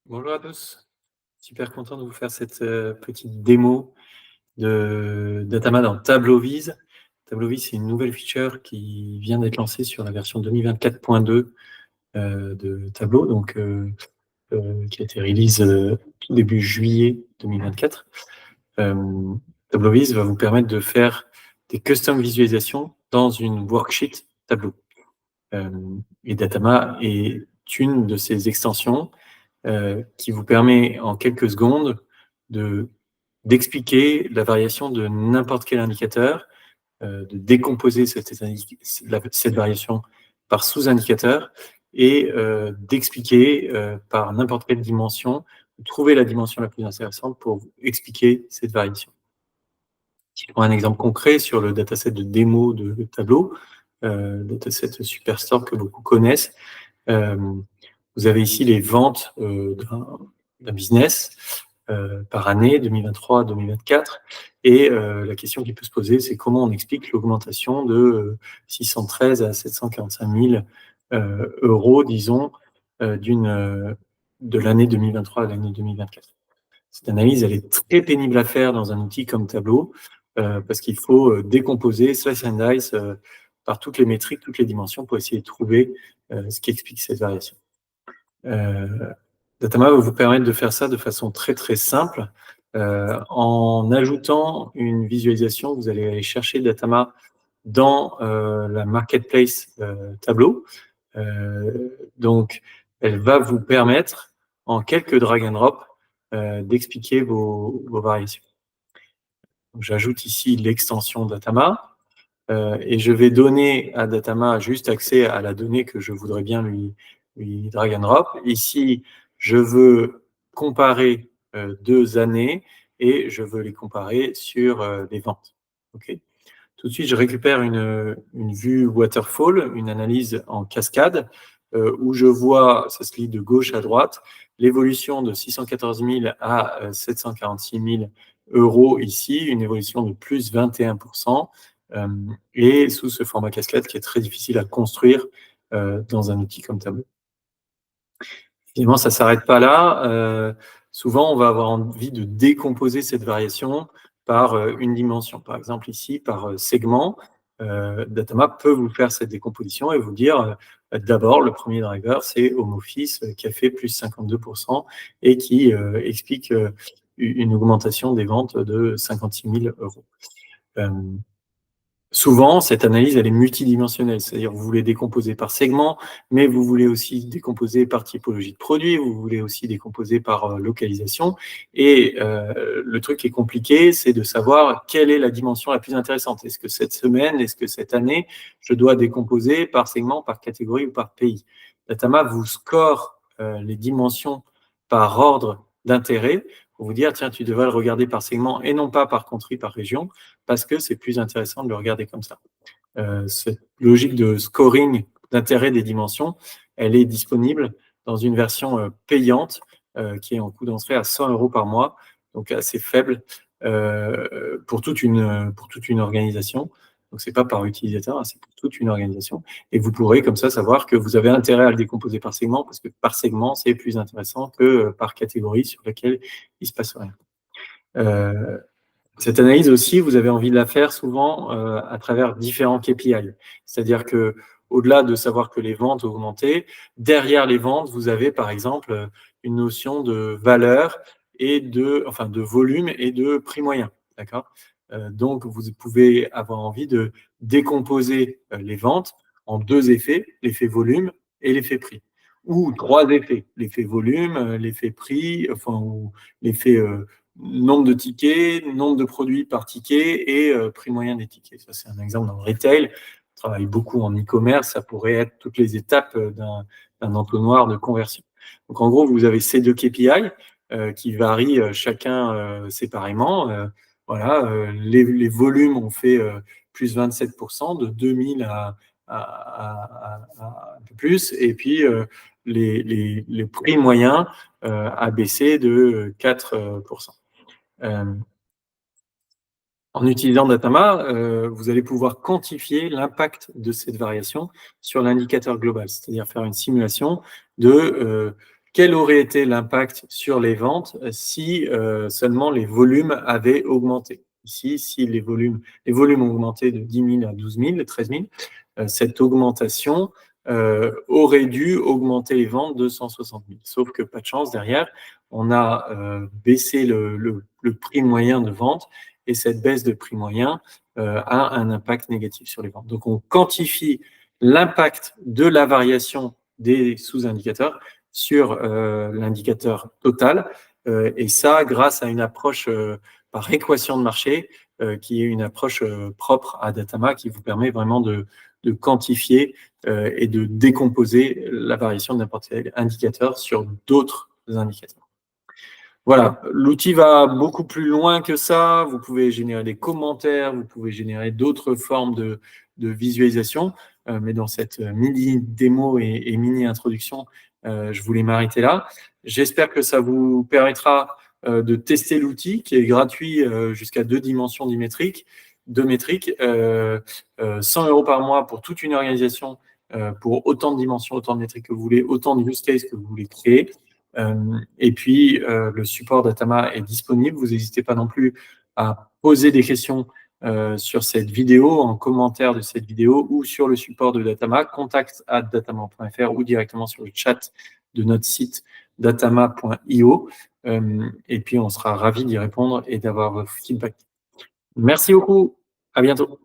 Bonjour à tous, super content de vous faire cette petite démo de Datama dans TableauVis. TableauVis, c'est une nouvelle feature qui vient d'être lancée sur la version 2024.2 de Tableau, donc qui a été release tout début juillet 2024. TableauVis va vous permettre de faire des custom visualisations dans une worksheet Tableau. Et Datama est une de ces extensions qui vous permet en quelques secondes d'expliquer la variation de n'importe quel indicateur, de décomposer cette variation par sous-indicateur et d'expliquer par n'importe quelle dimension, de trouver la dimension la plus intéressante pour vous expliquer cette variation. Si je prends un exemple concret sur le dataset de démo de Tableau, dataset Superstore que beaucoup connaissent, vous avez ici les ventes d'un business par année, 2023-2024. Et la question qui peut se poser, c'est comment on explique l'augmentation de 613 à 745 000 euros, disons, de l'année 2023 à l'année 2024. Cette analyse, elle est très pénible à faire dans un outil comme Tableau, parce qu'il faut décomposer, slice and dice, par toutes les métriques, toutes les dimensions, pour essayer de trouver ce qui explique cette variation. Datama va vous permettre de faire ça de façon très très simple. En ajoutant une visualisation, vous allez aller chercher Datama dans la marketplace Tableau. Donc, elle va vous permettre, en quelques drag and drop, d'expliquer vos variations. J'ajoute ici l'extension Datama et je vais donner à Datama juste accès à la donnée que je voudrais bien lui drag and drop. Ici, je veux comparer 2 années et je veux les comparer sur les ventes. Okay. Tout de suite, je récupère une vue waterfall, une analyse en cascade, où je vois, ça se lit de gauche à droite, l'évolution de 614 000 à 746 000 euros ici, une évolution de plus 21%, et sous ce format cascade qui est très difficile à construire dans un outil comme Tableau. Finalement, ça ne s'arrête pas là. Souvent, on va avoir envie de décomposer cette variation par une dimension. Par exemple, ici, par segment, Datama peut vous faire cette décomposition et vous dire, d'abord, le premier driver, c'est Home Office qui a fait plus 52% et qui explique une augmentation des ventes de 56 000 euros. Souvent, cette analyse, elle est multidimensionnelle, c'est-à-dire vous voulez décomposer par segment, mais vous voulez aussi décomposer par typologie de produit, vous voulez aussi décomposer par localisation. Et le truc qui est compliqué, c'est de savoir quelle est la dimension la plus intéressante. Est-ce que cette semaine, est-ce que cette année, je dois décomposer par segment, par catégorie ou par pays? Datama vous score les dimensions par ordre d'intérêt pour vous dire, tiens, tu devrais le regarder par segment et non pas par country, par région, parce que c'est plus intéressant de le regarder comme ça. Cette logique de scoring d'intérêt des dimensions, elle est disponible dans une version payante qui est en coût d'entrée à 100 euros par mois, donc assez faible pour toute une organisation. Donc, ce n'est pas par utilisateur, hein, c'est pour toute une organisation. Et vous pourrez comme ça savoir que vous avez intérêt à le décomposer par segment, parce que par segment, c'est plus intéressant que par catégorie sur laquelle il ne se passe rien. Cette analyse aussi, vous avez envie de la faire souvent à travers différents KPI. C'est-à-dire que, au-delà de savoir que les ventes ont augmenté, derrière les ventes, vous avez par exemple une notion de valeur et de volume et de prix moyen. D'accord ? Donc, vous pouvez avoir envie de décomposer les ventes en 2 effets, l'effet volume et l'effet prix. Ou 3 effets, l'effet volume, l'effet prix, ou l'effet nombre de tickets, nombre de produits par ticket et prix moyen des tickets. Ça, c'est un exemple dans le retail. On travaille beaucoup en e-commerce. Ça pourrait être toutes les étapes d'un entonnoir de conversion. Donc, en gros, vous avez ces 2 KPI qui varient chacun séparément. Voilà, les volumes ont fait plus 27%, de 2000 à un peu plus. Et puis, les prix moyens a baissé de 4%. En utilisant Datama, vous allez pouvoir quantifier l'impact de cette variation sur l'indicateur global, c'est-à-dire faire une simulation de quel aurait été l'impact sur les ventes si seulement les volumes avaient augmenté. Ici, si les volumes ont augmenté de 10 000 à 12 000, 13 000, cette augmentation aurait dû augmenter les ventes de 160 000. Sauf que pas de chance, derrière, on a baissé le prix moyen de vente et cette baisse de prix moyen a un impact négatif sur les ventes. Donc, on quantifie l'impact de la variation des sous-indicateurs sur l'indicateur total, et ça grâce à une approche par équation de marché, qui est une approche propre à Datama, qui vous permet vraiment de quantifier et de décomposer la variation de n'importe quel indicateur sur d'autres indicateurs. Voilà, l'outil va beaucoup plus loin que ça. Vous pouvez générer des commentaires, vous pouvez générer d'autres formes de visualisation, mais dans cette mini-démo et mini-introduction, je voulais m'arrêter là. J'espère que ça vous permettra de tester l'outil qui est gratuit jusqu'à 2 dimensions dimétriques, 2 métriques, 100 € par mois pour toute une organisation, pour autant de dimensions, autant de métriques que vous voulez, autant de use cases que vous voulez créer. Et puis, le support Datama est disponible. Vous n'hésitez pas non plus à poser des questions sur cette vidéo, en commentaire de cette vidéo ou sur le support de Datama, contact@datama.fr ou directement sur le chat de notre site datama.io. Et puis, on sera ravis d'y répondre et d'avoir votre feedback. Merci beaucoup. À bientôt.